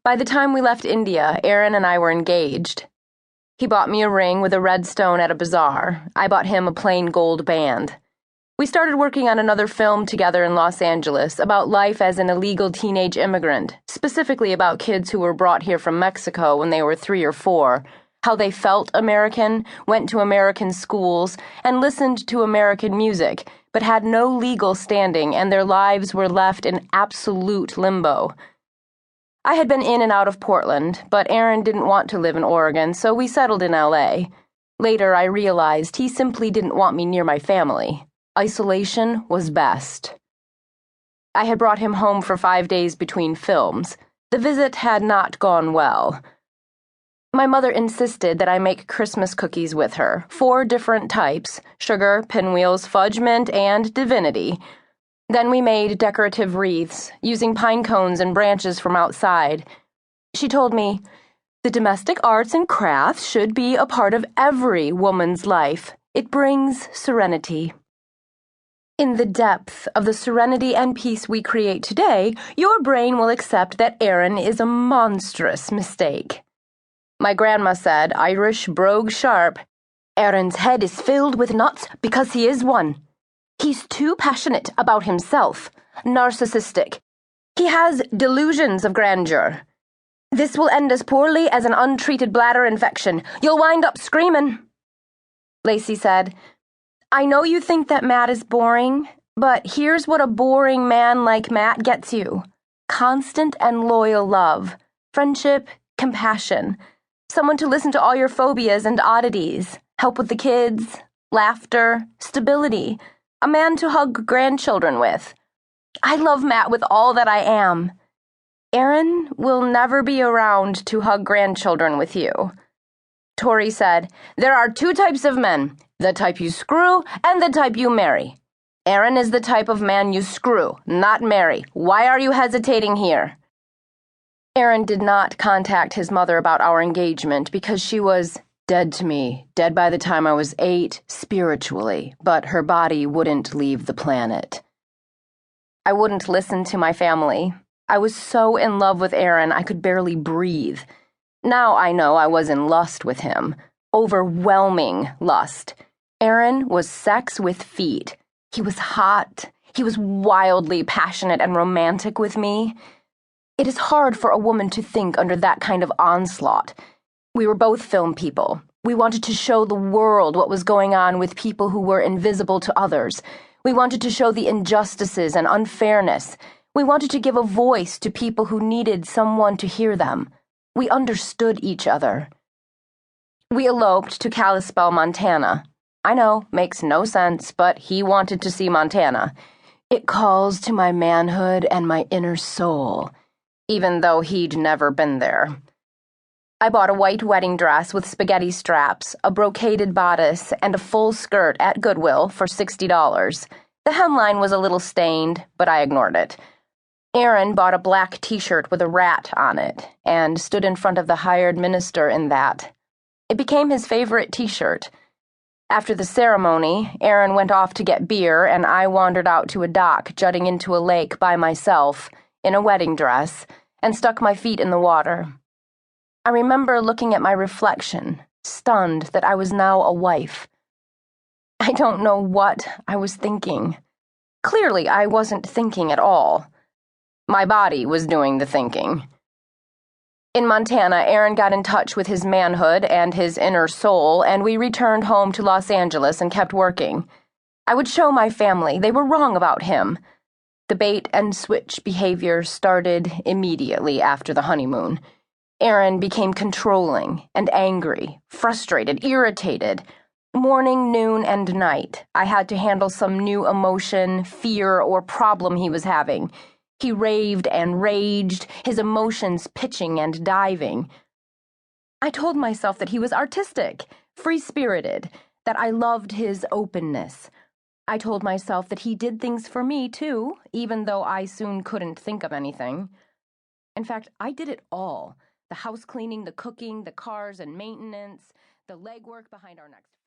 By the time we left India, Aaron and I were engaged. He bought me a ring with a red stone at a bazaar. I bought him a plain gold band. We started working on another film together in Los Angeles about life as an illegal teenage immigrant, specifically about kids who were brought here from Mexico when they were 3 or 4, how they felt American, went to American schools, and listened to American music, but had no legal standing and their lives were left in absolute limbo. I had been in and out of Portland, but Aaron didn't want to live in Oregon, so we settled in LA. Later, I realized he simply didn't want me near my family. Isolation was best. I had brought him home for 5 days between films. The visit had not gone well. My mother insisted that I make Christmas cookies with her, 4 different types: sugar, pinwheels, fudge mint, and divinity. Then we made decorative wreaths, using pine cones and branches from outside. She told me, "The domestic arts and crafts should be a part of every woman's life. It brings serenity." In the depth of the serenity and peace we create today, your brain will accept that Aaron is a monstrous mistake. My grandma said, Irish brogue sharp, "Aaron's head is filled with nuts because he is one. He's too passionate about himself, narcissistic. He has delusions of grandeur. This will end as poorly as an untreated bladder infection. You'll wind up screaming." Lacey said, "I know you think that Matt is boring, but here's what a boring man like Matt gets you. Constant and loyal love, friendship, compassion, someone to listen to all your phobias and oddities, help with the kids, laughter, stability, a man to hug grandchildren with. I love Matt with all that I am. Aaron will never be around to hug grandchildren with you." Tori said, "There are 2 types of men, the type you screw and the type you marry. Aaron is the type of man you screw, not marry. Why are you hesitating here?" Aaron did not contact his mother about our engagement because she was dead to me, dead by the time I was 8, spiritually, but her body wouldn't leave the planet. I wouldn't listen to my family. I was so in love with Aaron I could barely breathe. Now I know I was in lust with him. Overwhelming lust. Aaron was sex with feet. He was hot. He was wildly passionate and romantic with me. It is hard for a woman to think under that kind of onslaught. We were both film people. We wanted to show the world what was going on with people who were invisible to others. We wanted to show the injustices and unfairness. We wanted to give a voice to people who needed someone to hear them. We understood each other. We eloped to Kalispell, Montana. I know, makes no sense, but he wanted to see Montana. It calls to my manhood and my inner soul, even though he'd never been there. I bought a white wedding dress with spaghetti straps, a brocaded bodice, and a full skirt at Goodwill for $60. The hemline was a little stained, but I ignored it. Aaron bought a black t-shirt with a rat on it and stood in front of the hired minister in that. It became his favorite t-shirt. After the ceremony, Aaron went off to get beer and I wandered out to a dock jutting into a lake by myself, in a wedding dress, and stuck my feet in the water. I remember looking at my reflection, stunned that I was now a wife. I don't know what I was thinking. Clearly, I wasn't thinking at all. My body was doing the thinking. In Montana, Aaron got in touch with his manhood and his inner soul, and we returned home to Los Angeles and kept working. I would show my family they were wrong about him. The bait-and-switch behavior started immediately after the honeymoon. Aaron became controlling and angry, frustrated, irritated. Morning, noon, and night, I had to handle some new emotion, fear, or problem he was having. He raved and raged, his emotions pitching and diving. I told myself that he was artistic, free-spirited, that I loved his openness. I told myself that he did things for me, too, even though I soon couldn't think of anything. In fact, I did it all. The house cleaning, the cooking, the cars and maintenance, the legwork behind our next